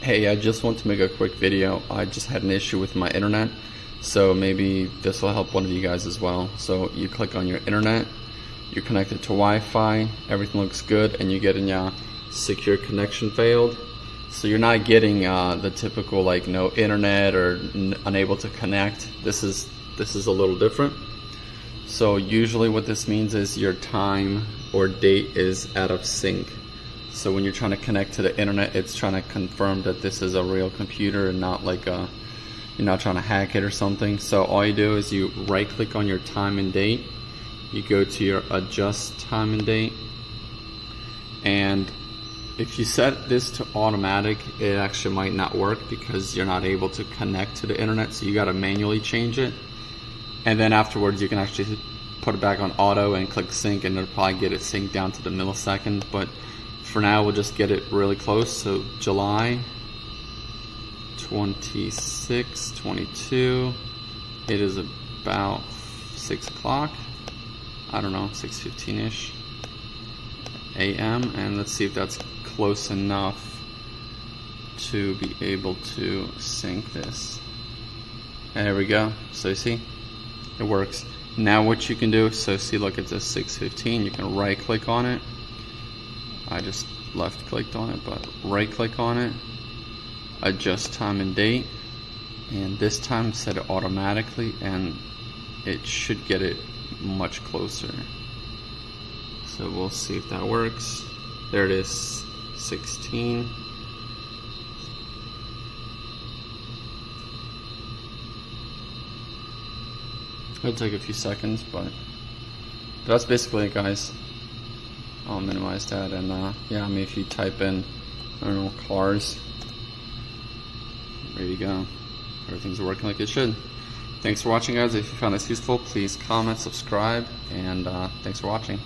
Hey, I just want to make a quick video. I just had an issue with my internet, so maybe this will help one of you guys as well. So you click on your internet, you're connected to Wi-Fi, everything looks good, and you get in secure connection failed. So you're not getting the typical like no internet or unable to connect. This is a little different. So usually what this means is your time or date is out of sync. So when you're trying to connect to the internet, it's trying to confirm that this is a real computer and not like you're not trying to hack it or something. So all you do is you right click on your time and date, you go to your adjust time and date, and if you set this to automatic, it actually might not work because you're not able to connect to the internet, so you got to manually change it. And then afterwards you can actually put it back on auto and click sync, and it'll probably get it synced down to the millisecond. But for now, we'll just get it really close. So July 26, 22. It is about 6 o'clock. I don't know, 6:15-ish a.m. And let's see if that's close enough to be able to sync this. And there we go. So you see, it works. Now what you can do, so see, look, it's a 6:15. You can right click on it. I just left clicked on it, but right click on it, adjust time and date, and this time set it automatically, and it should get it much closer. So we'll see if that works. There it is, 16. It'll take a few seconds, but that's basically it, guys. I'll minimize that, and yeah, I mean, if you type in, I don't know, cars, there you go. Everything's working like it should. Thanks for watching, guys. If you found this useful, please comment, subscribe, and thanks for watching.